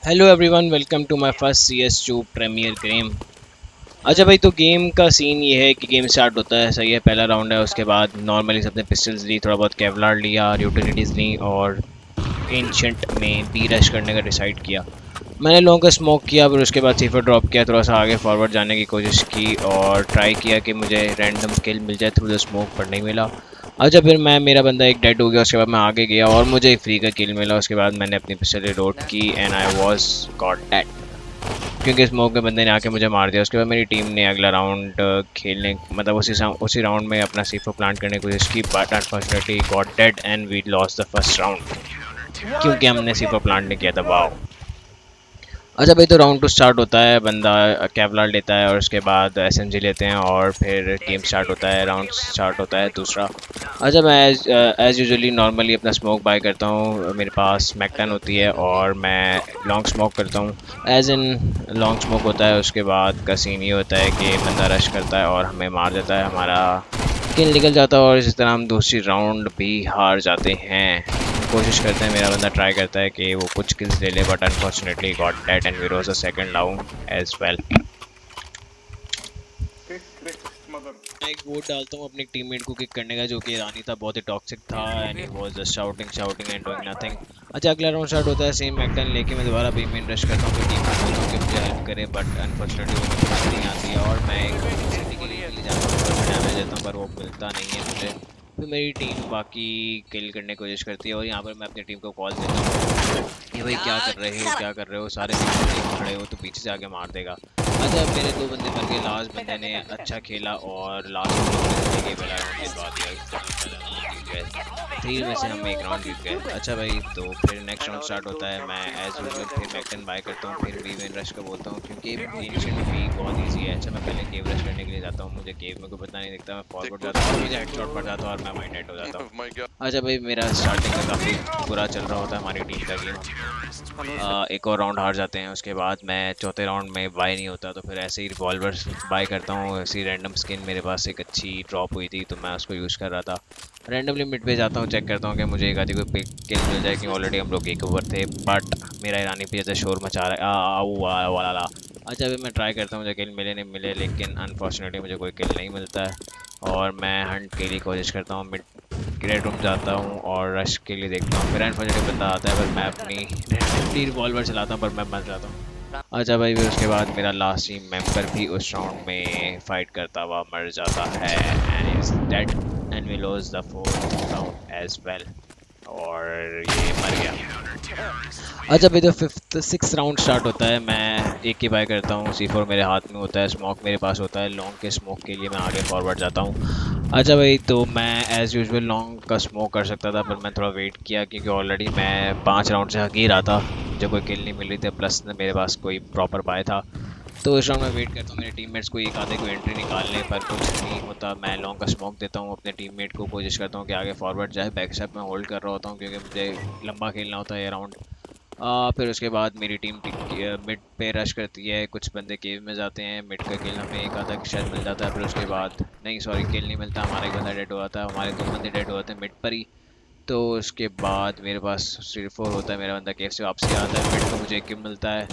Hello everyone, welcome to my first CS2 premier game. अच्छा भाई, तो गेम का सीन ये है कि गेम स्टार्ट होता है, सही है, पहला राउंड है। उसके बाद नॉर्मली सबने पिस्टल्स ली, थोड़ा बहुत केवलार लिया, यूटिलिटीज़ ली और एंशंट में बी रश करने का डिसाइड किया। मैंने लॉन्ग का स्मोक किया, फिर उसके बाद सीफर ड्रॉप किया, थोड़ा सा आगे फॉरवर्ड जाने की कोशिश की और ट्राई किया कि मुझे रैंडम किल मिल जाए थ्रू द स्मोक, पर नहीं मिला। अच्छा, फिर मेरा बंदा एक डेड हो गया, उसके बाद मैं आगे गया और मुझे एक फ्री का किल मिला। उसके बाद मैंने अपनी पिस्टल रिलोड की and I was got dead, क्योंकि स्मोक में बंदे ने आके मुझे मार दिया। उसके बाद मेरी टीम ने अगला राउंड खेलने, मतलब उसी राउंड में अपना सीफो प्लांट करने की कोशिश की, but unfortunately got dead and we lost the first round, क्योंकि हमने सीफो प्लांट नहीं किया था। वाओ। अच्छा भाई, तो राउंड टू स्टार्ट होता है, बंदा केवलार लेता है और उसके बाद SMG लेते हैं और फिर गेम स्टार्ट होता है, राउंड स्टार्ट होता है दूसरा। अच्छा, मैं एज़ यूजुअली नॉर्मली अपना स्मोक बाय करता हूँ, मेरे पास मैक-10 होती है और मैं लॉन्ग स्मोक करता हूँ। एज इन लॉन्ग स्मोक होता है, उसके बाद का सीन ये होता है कि बंदा रश करता है और हमें मार देता है, हमारा किल निकल जाता है और इस तरह हम दूसरी राउंड भी हार जाते हैं। कोशिश करते हैं, मेरा बंदा ट्राई करता है कि वो कुछ किल्स ले ले, but unfortunately got dead and we lost the second round as well. मैं एक वोट डालता हूँ अपने टीममेट को किक करने का, जो कि ईरानी था, बहुत ही टॉक्सिक था and he was just shouting shouting and doing nothing. अच्छा, अगला राउंड स्टार्ट होता है, सेम मैक-10 लेके मैं दोबारा बी मेन रश करता हूँ, फिर टीम को बोलता हूँ कि मुझे हेल्प करे, बट अनफॉर्चुनेटली वो मुझे हेल्प नहीं आती है और मैं एक सिटी के लिए जाता हूँ, पर मैं डैमेज देता हूँ, पर वो मिलता नहीं है मुझे। फिर मेरी टीम बाकी किल करने की कोशिश करती है और यहाँ पर मैं अपनी टीम को कॉल देता हूँ कि भाई क्या कर रहे हो, क्या कर रहे हो, सारे पीछे खड़े हो तो पीछे से आके मार देगा। अच्छा, मेरे दो बंदे मर गए, लास्ट बंदे ने अच्छा खेला और लास्ट में ये वाला राउंड जितवा दिया, जीत गए। 3 में से हम एक राउंड जीत गए। अच्छा भाई, तो फिर नेक्स्ट राउंड स्टार्ट होता है, मैं एज यूजुअल फिर मैक-10 बाय करता हूँ, फिर बी मेन रश का बोलता हूँ, क्योंकि एंशिएंट बी बहुत ईजी है। अच्छा, मैं पहले केव रश करने के लिए जाता हूँ, मुझे केव में कोई पता नहीं दिखता, मैं फॉरवर्ड जाता हूँ और मुझे हेडशॉट पड़ जाता है और मैं वहीं डेड हो जाता हूँ। अच्छा भाई, मेरा स्टार्टिंग में काफ़ी बुरा चल रहा होता है हमारी टीम का गेम। एक और राउंड हार जाते हैं, उसके बाद मैं चौथे राउंड में बाय नहीं होता, तो फिर ऐसे ही रिवॉल्वर बाय करता हूँ। ऐसी रैंडम स्किन मेरे पास एक अच्छी ड्रॉप हुई थी, तो मैं उसको यूज़ कर रहा था। रैंडमली मिड पे जाता हूँ, चेक करता हूँ कि मुझे एक आधी कोई पिक किल मिल जाए, कि ऑलरेडी हम लोग एक ओवर थे, बट मेरा ईरानी पे ज़्यादा शोर मचा रहा है, वाला। अच्छा, अभी मैं ट्राई करता हूँ, मुझे किल मिले नहीं मिले, लेकिन अनफॉर्चुनेटली मुझे कोई किल नहीं मिलता है और मैं हंट के लिए कोशिश करता हूँ, मिड रेड रूम जाता हूँ और रश के लिए देखता हूँ। फिर अनफॉर्चुनेटली बंदा आता है, पर मैं अपनी रिवॉल्वर चलाता हूँ, पर मैं मर जाता हूँ। अच्छा भाई, फिर उसके बाद मेरा लास्ट टीम मेंबर भी उस राउंड में फाइट करता हुआ मर जाता है and is dead and we lost the fourth round as well, और ये मर गया। अच्छा भाई, तो फिफ्थ सिक्स राउंड स्टार्ट होता है, मैं एक ही बाय करता हूँ, C4 मेरे हाथ में होता है, स्मोक मेरे पास होता है, लॉन्ग के स्मोक के लिए मैं आगे फॉरवर्ड जाता हूँ। अच्छा भाई, तो मैं एज़ यूजुअल लॉन्ग का स्मोक कर सकता था, पर मैं थोड़ा वेट किया, क्योंकि ऑलरेडी मैं 5 राउंड से हक ही रहा था, मुझे कोई किल नहीं मिल रही थी, प्लस मेरे पास कोई प्रॉपर बाय था। तो इस राउंड में वेट करता हूँ मेरे टीममेट्स को एक आधे को एंट्री निकालने, पर कुछ नहीं होता। मैं लॉन्ग का स्मोक देता हूँ अपने टीममेट को, कोशिश करता हूँ कि आगे फॉरवर्ड जाए, बैक स्टेप में होल्ड कर रहा होता हूँ, क्योंकि मुझे लंबा खेलना होता है ये राउंड। फिर उसके बाद मेरी टीम मिड पे रश करती है, कुछ बंदे केव में जाते हैं, मिड का किल हमें एक आधा शायद मिल जाता है, फिर उसके बाद नहीं, सॉरी, किल नहीं मिलता, हमारा एक बंदा डेड हो जाता है, हमारे 2 बंदे डेड हो जाते हैं मिड पर ही। तो उसके बाद मेरे पास सिर्फ 4 होता है, मेरा बंदा केव से वापसी आता है, मिड को मुझे एक किल मिलता है,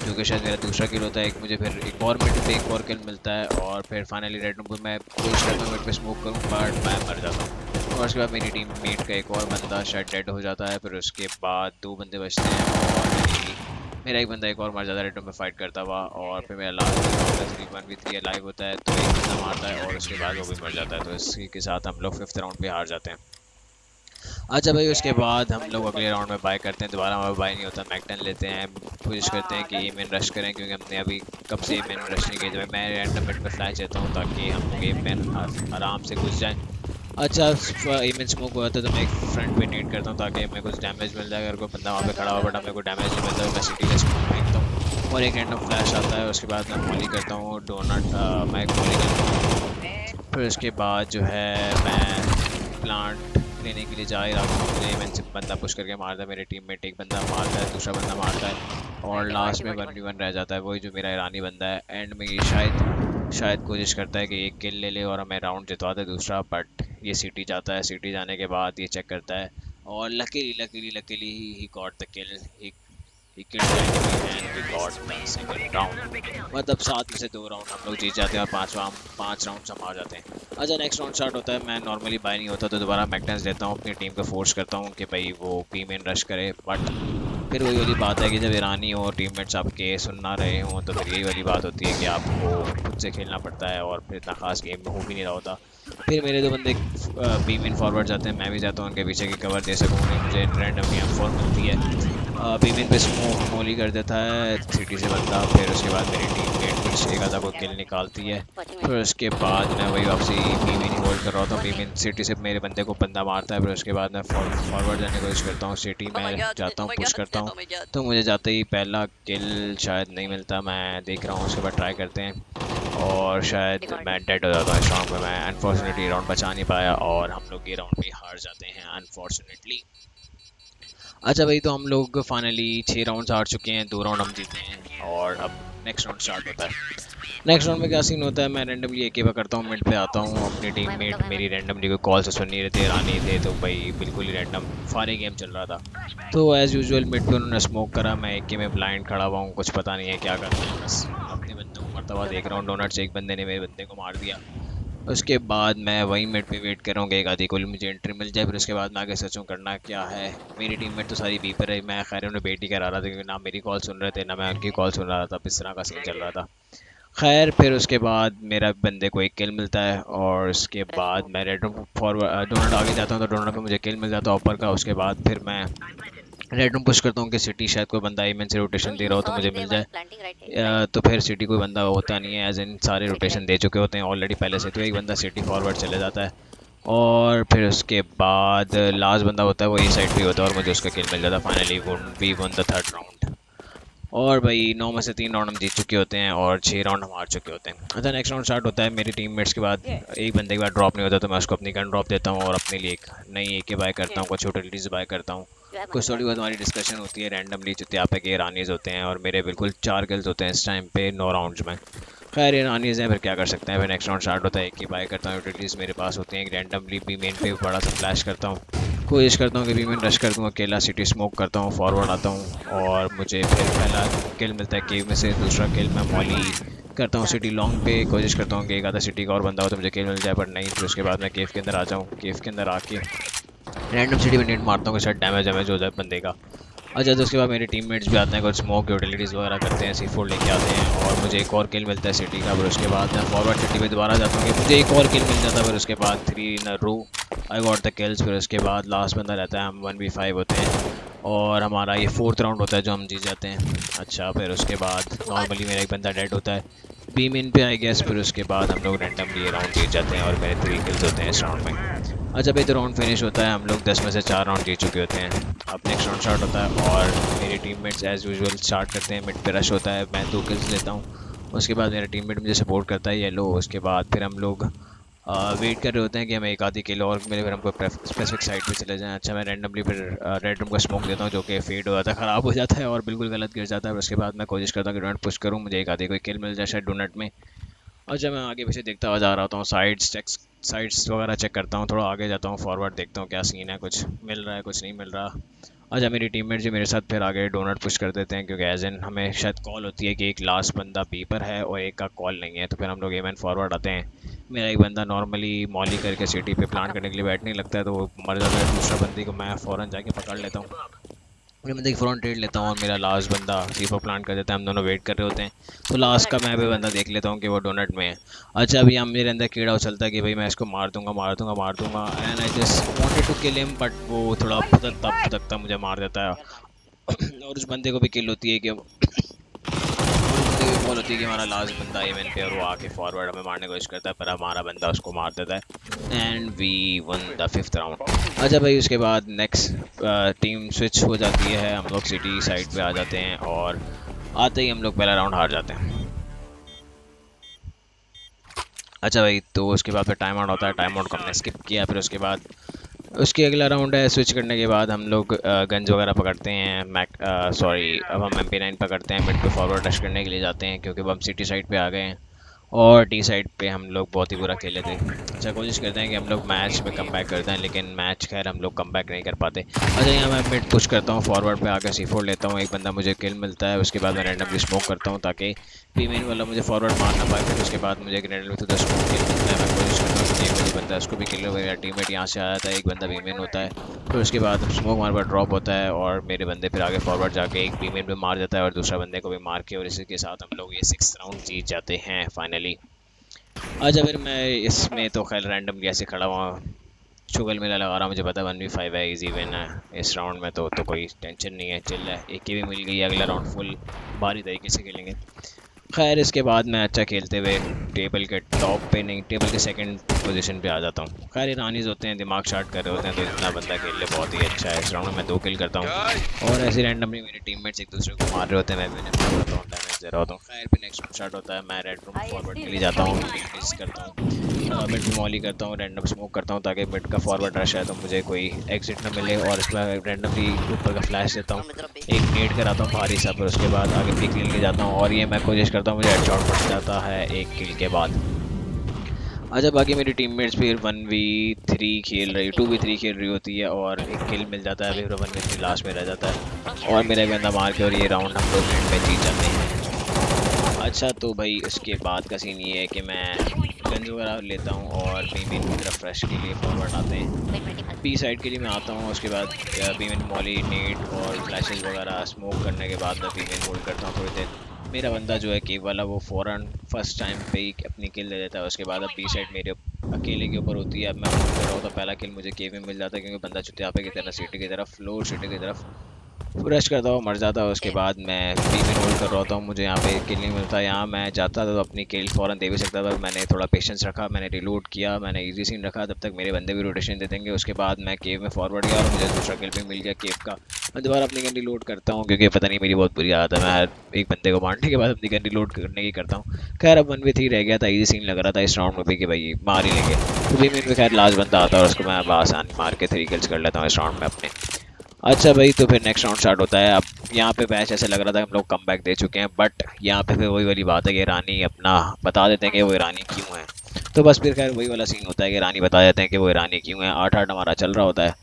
जो कि शायद मेरा दूसरा किल होता है, एक मुझे फिर एक और मिड पे एक और किल मिलता है, और फिर फाइनली रेड रूम पर मैं कोशिश करता हूँ मिड पे स्मोक करूँ, बट मैं मर जाता हूँ। और उसके बाद मेरी टीम मेट का एक और बंदा शायद डेड हो जाता है, फिर उसके बाद 2 बंदे बचते हैं और मेरा एक बंदा एक और मर जाता है रेड रूम में फाइट करता हुआ, और फिर मेरा लास्ट 3-1v3 लाइव होता है, तो एक बंदा मारता है और उसके बाद वो भी मर जाता है, तो इसी के साथ हम लोग फिफ्थ राउंड पे हार जाते हैं। अच्छा भाई, उसके बाद हम लोग अगले राउंड में बाय करते हैं, दोबारा हमारा बाय नहीं होता, मैक-10 लेते हैं, कोशिश करते हैं कि ए मेन रश करें, क्योंकि हमने अभी कब से ए मेन रश नहीं किया। मैं रैंडम मिड पे फ्लैश देता हूँ ताकि हम लोग ए मेन आराम से घुस जाएं। अच्छा, ए मेन स्मोक हुआ था, तो मैं एक फ्रंट पे नेट करता हूँ ताकि हमें कुछ डैमेज मिल जाए, अगर कोई बंदा वहाँ पे खड़ा हुआ, बट हमें कोई डैमेज नहीं मिलता, मैं सिटी का स्मोक फेंकता हूँ और एक रैंडम फ्लैश आता है, उसके बाद मैं मॉली करता हूँ डोनट, मैं एक मॉली करता हूँ, फिर उसके बाद जो है मैं प्लांट लेने के लिए जा ही रहा था, मुझे मैंने सिर्फ बंदा पुश करके मारता है, मेरे टीममेट एक बंदा मारता है, दूसरा बंदा मारता है और लास्ट में 1v1 रह जाता है, वही जो मेरा ईरानी बंदा है, एंड में ये शायद कोशिश करता है कि एक किल ले ले और हमें राउंड जितवा दे दूसरा, बट ये सिटी जाता है, सिटी जाने के बाद ये चेक करता है और luckily luckily luckily he got the kill, he killed the enemy and we got the second round। मतलब 7 में से 2 राउंड हम लोग जीत जाते हैं और 5 राउंड हम हार जाते हैं। अच्छा नेक्स्ट राउंड स्टार्ट होता है। मैं नॉर्मली बाय नहीं होता तो दोबारा मैकटेंस लेता हूँ, अपनी टीम को फोर्स करता हूँ कि भाई वो बी मेन रश करे, बट फिर वही वाली बात है कि जब ईरानी हो टीममेट्स आपके सुन ना रहे हों तो फिर यही वाली बात होती है कि आपको खुद से खेलना पड़ता है और फिर इतना खास गेम में हो भी नहीं रहा होता। फिर मेरे 2 बंदे बी मेन फॉरवर्ड जाते हैं, मैं भी जाता हूँ उनके पीछे की कवर दे सकूँ, मुझे रैंडमली M4 मिलती है। बी मेन पे स्मोक मोली कर देता है सिटी से बंदा, फिर उसके बाद मेरी टीम मेट कुछ एक आधा को किल निकालती है। फिर उसके बाद मैं वही वापसी बी मेन होल्ड कर रहा था, बी मेन सिटी से मेरे बंदे को बंदा मारता है। फिर उसके बाद मैं फॉरवर्ड जाने की कोशिश करता हूँ, सिटी में जाता हूँ, पुश करता हूँ, तो मुझे जाते ही पहला किल शायद नहीं मिलता, मैं देख रहा हूँ। उसके बाद ट्राई करते हैं और शायद मैं डेड हो जाता हूँ इस राउंड में। मैं अनफॉर्चुनेटली राउंड बचा नहीं पाया और हम लोग ये राउंड भी हार जाते हैं अनफॉर्चुनेटली। अच्छा भाई, तो हम लोग फाइनली 6 राउंड्स हार चुके हैं, 2 राउंड हम जीते हैं और अब नेक्स्ट राउंड स्टार्ट होता है। नेक्स्ट राउंड में क्या सीन होता है, मैं रैंडमली एक करता हूँ, मिड पे आता हूँ, अपनी टीम मेट मेरी रैंडमली कोई कॉल से सुन नहीं रहे थे, आ नहीं थे, तो भाई बिल्कुल ही रैंडम फारी गेम चल रहा था। तो एज़ यूजुअल मिड पे उन्होंने स्मोक करा, मैं एक में ब्लाइंड खड़ा हुआ हूँ, कुछ पता नहीं है क्या करना है, बस अपने बंदे को मरता हुआ देख रहा हूँ। डोनट से एक बंदे ने मेरे बंदे को मार दिया। उसके बाद मैं वहीं मिड पे वेट कर रहा हूँ कि एक आधी गोली मुझे एंट्री मिल जाए, फिर उसके बाद मैं आगे सोचूँ करना क्या है। मेरी टीममेट तो सारी बी पर है, मैं खैर उन्हें बेटी करा रहा था क्योंकि ना मेरी कॉल सुन रहे थे ना मैं उनकी कॉल सुन रहा था, इस तरह का सीन चल रहा था। खैर फिर उसके बाद मेरा बंदे को एक किल मिलता है और उसके बाद मैं रेड रूम फॉरवर्ड डोनट आगे जाता हूँ तो डोनट पे मुझे किल मिल जाता है ऊपर का। उसके बाद फिर मैं रेड रूम पुश करता हूँ कि सिटी शायद कोई बंदा एमएन से रोटेशन दे रहा हो तो मुझे मिल जाए। तो फिर सिटी कोई बंदा होता नहीं है, एज इन सारे रोटेशन दे चुके होते हैं ऑलरेडी पहले से, तो एक बंदा सिटी फॉरवर्ड चले जाता है और फिर उसके बाद लास्ट बंदा होता है वो ये साइड पे होता है और मुझे उसका किल मिल जाता है। Finally we won the third round और भाई 9 में से 3 राउंड हम जीत चुके होते हैं और 6 राउंड हम हार चुके होते हैं। अच्छा नेक्स्ट राउंड स्टार्ट होता है। मेरी टीममेट्स के बाद एक बंदे के बाद ड्रॉप नहीं होता तो मैं उसको अपनी गन ड्रॉप देता हूँ और अपने लिए एक नई AK बाय करता हूँ, कुछ यूटिलिटीज़ बाय करता हूँ। कुछ थोड़ी बहुत हमारी डिस्कशन होती है रैंडमली, जो यहाँ पे के ईरानीज़ होते हैं और मेरे बिल्कुल 4 किल्स होते हैं इस टाइम पे 9 राउंड्स में। खैर ईरानीज़ हैं, फिर क्या कर सकते हैं। फिर नेक्स्ट राउंड स्टार्ट होता है, AK बाय करता हूँ, यूटिलिटीज़ मेरे पास होती हैं। एक रैंडमली बी मेन पे बड़ा सा फ्लैश करता हूँ, कोशिश करता हूँ कि बी मेन रश कर दूँ, अकेला सिटी स्मोक करता हूँ, फॉरवर्ड आता हूँ और मुझे फिर पहला किल मिलता है केव में से। दूसरा किल मैं मॉली करता हूँ सिटी लॉन्ग पे, कोशिश करता हूँ कि एक आधा सिटी का और बंदा हो तो मुझे किल मिल जाए, पर नहीं। फिर उसके बाद मैं केव के अंदर आ जाऊँ, केव के अंदर आके रैंडम सिटी में नेट मारता हूँ कि शायद डैमेज हो जाए बंदे का। अच्छा तो उसके बाद मेरे टीममेट्स भी आते हैं, कुछ स्मोक यूटिलिटीज़ वगैरह करते हैं, C4 लेके आते हैं और मुझे एक और किल मिलता है सिटी का। फिर उसके बाद मैं फॉरवर्ड सिटी पे दोबारा जाता हूँ कि मुझे एक और किल मिल जाता है। फिर उसके बाद 3 इन अ रो आई गॉट द किल्स। फिर उसके बाद लास्ट बंदा रहता है, हम 1v5 होते हैं और हमारा ये 4th राउंड होता है जो हम जीत जाते हैं। अच्छा फिर उसके बाद नॉर्मली मेरा एक बंदा डेड होता है बी मेन पे आई गेस। फिर उसके बाद हम लोग रैंडमली ये राउंड जीत जाते हैं और मेरे 3 किल्स होते हैं इस राउंड में। अच्छा भाई तो राउंड फिनिश होता है, हम लोग 10 में से 4 राउंड जीत चुके होते हैं। अब नेक्स्ट राउंड स्टार्ट होता है और मेरे टीममेट्स एज़ यूजुअल स्टार्ट करते हैं, मिड पे रश होता है, मैं 2 किल्स लेता हूँ। उसके बाद मेरा टीममेट मुझे सपोर्ट करता है येलो। उसके बाद फिर हम लोग वेट कर रहे होते हैं कि हमें एक आधी किल और मिले, फिर हमको स्पेसिफिक साइड पे चले जाएं। अच्छा मैं रैंडमली फिर रेड रूम का स्मोक देता हूँ जो कि फेड हो जाता है, ख़राब हो जाता है और बिल्कुल गलत गिर जाता है। उसके बाद मैं कोशिश करता हूँ कि डोनट पुश करूँ, मुझे एक आधी कोई किल मिल जाए शायद डोनट में। अच्छा मैं आगे पीछे देखता हुआ जा रहा होता हूँ, साइड्स वगैरह चेक करता हूँ, थोड़ा आगे जाता हूँ, फॉरवर्ड देखता हूँ क्या सीन है, कुछ मिल रहा है कुछ नहीं मिल रहा। अच्छा मेरी टीममेट जी मेरे साथ फिर आगे डोनट पुश कर देते हैं क्योंकि एज इन हमें शायद कॉल होती है कि एक लास्ट बंदा बी पर है और एक का कॉल नहीं है, तो फिर हम लोग एमएन फॉरवर्ड आते हैं। मेरा एक बंदा नॉर्मली मॉली करके सिटी पे प्लान करने के लिए बैठने लगता है तो वो मर जाता है, दूसरा बंदी को मैं फ़ौरन जाके पकड़ लेता हूँ, फिर मैं फ्रंट ट्रेड लेता हूँ और मेरा लास्ट बंदा C4 प्लांट कर देता है। हम दोनों वेट कर रहे होते हैं तो लास्ट का मैं भी बंदा देख लेता हूँ कि वो डोनट में है। अच्छा अभी हम मेरे अंदर कीड़ा उछलता है कि भाई मैं इसको मार दूंगा and I just wanted to kill him, but वो थोड़ा फुदकता मुझे मार देता है और उस बंदे को भी किल होती है कि कॉल होती है कि हमारा लास्ट बंदा एमएन पे और वो आके फॉरवर्ड हमें मारने की कोशिश करता है पर हमारा बंदा उसको मार देता है and we won the 5th round. अच्छा भाई उसके बाद नेक्स्ट टीम स्विच हो जाती है, हम लोग सिटी साइड पे आ जाते हैं और आते ही हम लोग पहला राउंड हार जाते हैं। अच्छा भाई तो उसके बाद फिर टाइम आउट होता है, टाइम आउट को हमने स्किप किया। फिर उसके बाद उसके अगला राउंड है, स्विच करने के बाद हम लोग गन्स वगैरह पकड़ते हैं, अब हम MP9 पकड़ते हैं, मिड पे फॉरवर्ड रश करने के लिए जाते हैं क्योंकि अब हम सिटी साइड पे आ गए हैं और डी साइड पे हम लोग बहुत ही बुरा खेले थे। अच्छा, कोशिश करते हैं कि हम लोग मैच में कम बैक करते हैं, लेकिन मैच खैर हम लोग कम बैक नहीं कर पाते। अच्छा, यहाँ मैं मिड पुश करता हूँ, फॉरवर्ड पे आकर C4 लेता हूँ, एक बंदा मुझे किल मिलता है। उसके बाद मैं रैंडमली स्मोक करता हूँ ताकि बी मेन वाला मुझे फॉरवर्ड मार ना पाए। फिर उसके बाद मुझे एक रैंडमली थ्रू द स्मोक किल मिलता है। मैं कोशिश करता हूँ कि एक बंदा उसको भी किल हो, मेरा टीममेट यहाँ से आया था, एक बंदा बी मेन होता है। फिर उसके बाद स्मोक हमारे पास ड्रॉप होता है और मेरे बंदे फिर आगे फॉरवर्ड जाके एक बी मेन पे मार देता है और दूसरा बंदे को भी मार के, और इसी के साथ हम लोग ये 6 राउंड जीत जाते हैं फाइनली। अच्छा, फिर मैं इसमें तो खैर रैंडमली ऐसे खड़ा हुआ चुगल मेला लगा रहा हूँ, मुझे पता है 1v5 है, इजी विन है इस राउंड में, तो कोई टेंशन नहीं है, चिल है। एक की भी मिल गई, अगला राउंड फुल भारी तरीके से खेलेंगे। खैर इसके बाद मैं अच्छा खेलते हुए टेबल के टॉप पे नहीं, टेबल के सेकंड पोजीशन पे आ जाता हूँ। खैर ईरानीज होते हैं, दिमाग शार्ट कर रहे होते हैं, तो इतना बंदा खेल ले बहुत ही अच्छा है। इस राउंड में मैं 2 किल करता हूँ और ऐसे रैंडमली मेरे टीममेट्स एक दूसरे को मार रहे होते हैं, मैं भी उन्हें मार रहा हूँ, डैमेज दे रहा होता हूँ। खैर फिर नेक्स्ट राउंड स्टार्ट होता है, मैं रेड रूम फॉरवर्ड के लिए जाता हूँ, मिस करता हूँ, मिड में मॉली करता हूँ, रैंडम स्मोक करता हूँ ताकि मिड का फॉरवर्ड रश है तो मुझे कोई एग्जिट ना मिले, और इसमें रैंडमली ऊपर का फ्लैश देता हूँ, एक नेट कराता हूँ भारी सा, फिर उसके बाद आगे पिक ले जाता हूँ और ये मैं कोशिश करता हूँ मुझे हेडशॉट पड़ जाता है एक किल के बाद। अच्छा, बाकी मेरी टीममेट्स फिर 1v3 खेल रही, 2v3 खेल रही होती है और एक किल मिल जाता है, फिर 1v3 लास्ट में रह जाता है और मेरा बंदा मार के, और ये राउंड हम लोग एंड में जीत जाते हैं। अच्छा, तो भाई उसके बाद का सीन ये है कि मैं गन्स वगैरह लेता हूँ और बी मेन की तरफ फ्रेश के लिए फॉरवर्ड आते हैं, बी साइड के लिए मैं आता हूँ। उसके बाद बी मेन मॉली नेट और फ्लैशेस वगैरह स्मोक करने के बाद मैं बी मेन होल्ड करता हूँ थोड़ी देर। मेरा बंदा जो है केव वाला, वो फ़ौरन फर्स्ट टाइम पे ही अपनी किल ले लेता है। उसके बाद अब बी साइड मेरे अकेले के ऊपर होती है, अब मैं होल्ड कर रहा हूँ तो पहला किल मुझे केव में मिल जाता है, क्योंकि बंदा चुतिया पे की तरह सिटी की तरफ, फ्लोर सिटी की तरफ रश करता हूँ, मर जाता है। उसके बाद मैं बी में रोल कर रहा हूँ, मुझे यहाँ पे किल नहीं मिलता, यहाँ मैं जाता तो अपनी किल फ़ौरन दे भी सकता था। मैंने थोड़ा पेशेंस रखा, मैंने रिलोड किया, मैंने इजी सीन रखा, तब तक मेरे बंदे भी रोटेशन दे देंगे। उसके बाद मैं केव में फॉरवर्ड गया और मुझे दूसरा किल भी मिल गया केव का। मैं दोबारा अपनी गन रिलोड करता हूँ, क्योंकि पता नहीं मेरी बहुत बुरी आदत है, मैं एक बंदे को मारने के बाद अपनी गन रिलोड करने की करता हूँ। खैर अब 1v3 रह गया था, इजी सीन लग रहा था इस राउंड में भी कि भाई मार ही लेंगे, तो भी मेरे खैर लास्ट बंदा आता है और उसको मैं आसानी मार के 3 किल्स कर लेता हूँ इस राउंड में अपने। अच्छा भाई, तो फिर नेक्स्ट राउंड स्टार्ट होता है। अब यहाँ पे मैच ऐसे लग रहा था हम लोग कम बैक दे चुके हैं, बट यहाँ पे फिर वही वाली बात है कि ईरानी अपना बता देते हैं कि वो ईरानी क्यों है, तो बस फिर खैर वही वाला सीन होता है कि ईरानी बता देते हैं कि वो ईरानी क्यों है। 8-8 हमारा चल रहा होता है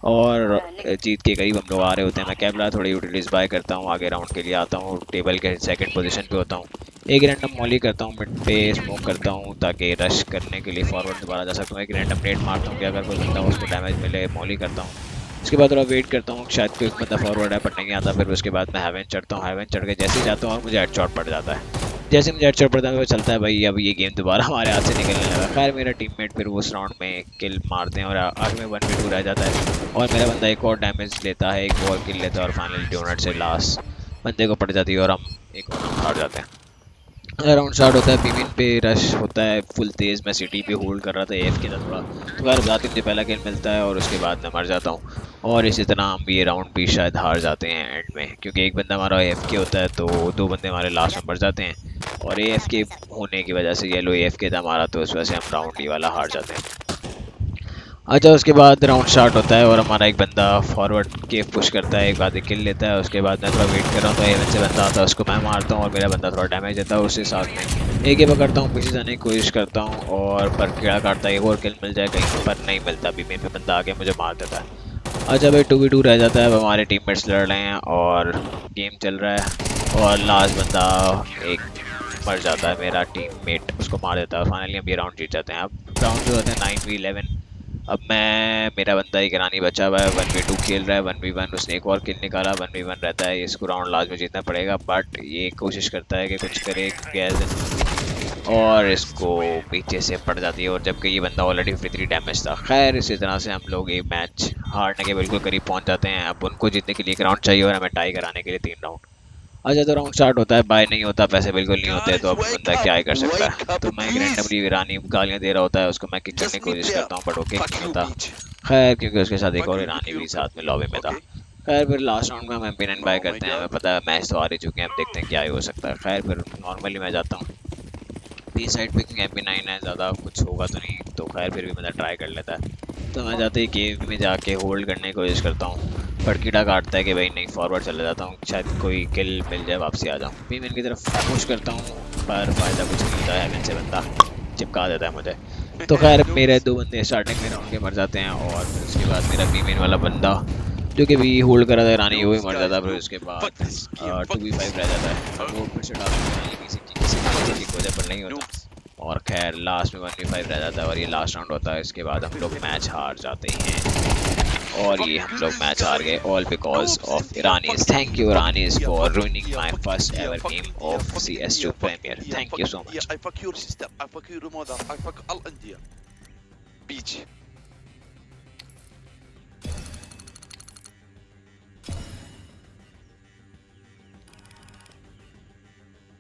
और जीत के करीब हम लोग आ रहे होते हैं। मैं कैमरा थोड़ी यूटिलिटीज बाय करता हूँ, आगे राउंड के लिए आता हूँ, टेबल के सेकंड पोजीशन पे होता हूँ, एक रैंडम मॉली करता हूँ, मिड पे स्मोक करता हूँ ताकि रश करने के लिए फॉरवर्ड दोबारा जा सकता हूँ, एक रैंडम नेट मारता हूँ कि अगर कोई बंदा उसको डैमेज मिले, मॉली करता हूँ। उसके बाद थोड़ा वेट करता हूँ, शायद कोई बंदा फॉरवर्ड है बट नहीं आता। फिर उसके बाद मैं हेवन चढ़ता हूँ, हेवन चढ़ के जैसे ही जाता हूँ और मुझे हेडशॉट पड़ जाता है। जैसे मुझे हेडशॉट पड़ता है वो चलता है भाई अब ये गेम दोबारा हमारे हाथ से निकलने लगा। खैर मेरा टीममेट फिर उस राउंड में किल मारते हैं और आगे में 1v2 रह जाता है और मेरा बंदा एक और डैमेज लेता है, एक और किल लेता है और फाइनली डोनट से लास्ट बंदे को पड़ जाती है और हम एक और राउंड हार जाते हैं। राउंड स्टार्ट होता है, बीमिन पे रश होता है फुल तेज़, मैं सिटी पे होल्ड कर रहा था एफ के था थोड़ा, तो खैर जाते मुझे पहला किल मिलता है और उसके बाद मैं मर जाता हूँ और इसी तरह हम ये राउंड भी शायद हार जाते हैं एंड में, क्योंकि एक बंदा हमारा एफ के होता है तो 2 बंदे हमारे लास्ट में मर जाते हैं और ए एफ के होने की वजह से येलो ए एफ के था हमारा, तो इस वजह से हम राउंड ये वाला हार जाते हैं। अच्छा, उसके बाद राउंड स्टार्ट होता है और हमारा एक बंदा फॉरवर्ड के पुश करता है, एक आधे किल लेता है। उसके बाद मैं थोड़ा वेट कर रहा हूँ तो एवन से बंदा आता है, उसको मैं मारता हूँ और मेरा बंदा थोड़ा डैमेज देता है। उसके साथ में एक ही पकड़ता हूँ, पीछे जाने की कोशिश करता हूँ और पर कीड़ा काटता है, एक और किल मिल जाए कहीं पर नहीं मिलता, अभी मेरे पे बंदा आके मुझे मार देता है। अच्छा भाई 2v2 रह जाता है, अब हमारे टीममेट्स लड़ रहे हैं और गेम चल रहा है और लास्ट बंदा एक मर जाता है, मेरा टीममेट उसको मार देता है और फाइनली हम ये राउंड जीत जाते हैं। अब राउंड जो होते हैं 9v11, अब मेरा बंदा एक ईरानी बचा हुआ है, 1v2 खेल रहा है, 1v1 उसने एक और किल निकाला, 1v1 रहता है, इसको राउंड लास्ट में जीतना पड़ेगा बट ये कोशिश करता है कि कुछ करे गैस और इसको पीछे से पड़ जाती है और जबकि ये बंदा ऑलरेडी 53 डैमेज था। खैर इसी तरह से हम लोग ये मैच हारने के बिल्कुल करीब पहुंच जाते हैं। अब उनको जीतने के लिए एक राउंड चाहिए और हमें टाई कराने के लिए 3 राउंड। अच्छा, तो राउंड स्टार्ट होता है, बाय नहीं होता, पैसे बिल्कुल नहीं होते, तो अब बंदा क्या ही कर सकता है, तो मैं एक रैंडमली ईरानी गालियाँ दे रहा होता है उसको, मैं किक करने की कोशिश करता हूँ बट ओके नहीं होता। खैर क्योंकि उसके साथ एक और ईरानी भी साथ में लॉबी में था। खैर फिर लास्ट राउंड में हम एमपी 9 बाय करते हैं, हमें पता है मैच तो हार ही चुके हैं, अब देखते हैं क्या ही हो सकता है। खैर फिर नॉर्मली मैं जाता हूँ बी साइड पे क्योंकि MP9 है, ज़्यादा कुछ होगा तो नहीं, तो खैर फिर भी बंदा ट्राई कर लेता है, तो मैं जाते ही केव में जाके होल्ड करने की कोशिश करता हूँ पड़कीड़ा काटता है कि भाई नहीं फॉरवर्ड चले जाता हूँ, शायद कोई किल मिल जाए, वापसी आ जाऊँ। बी मेन की तरफ पुश करता हूँ पर फायदा कुछ नहीं होता है, हेवन से बंदा चिपका देता है मुझे। तो खैर मेरे 2 बंदे स्टार्टिंग में राउंड के मर जाते हैं और फिर उसके बाद मेरा बी मेन वाला बंदा जो कि भी होल्ड करा था रानी वो भी मर जाता है। फिर उसके बाद 2v5 रह जाता है। वो फिर से डाल किसी की वजह पर नहीं होता और खैर लास्ट में 1v5 रह जाता है और ये लास्ट राउंड होता है। इसके बाद हम लोग मैच हार जाते हैं और ये हम लोग मैच हार गए all because of Iranians. Thank you Iranians for ruining my first ever game of CS2 Premier. Thank you so much. I fuck your sister, I fuck your mother, I fuck all India. Beach.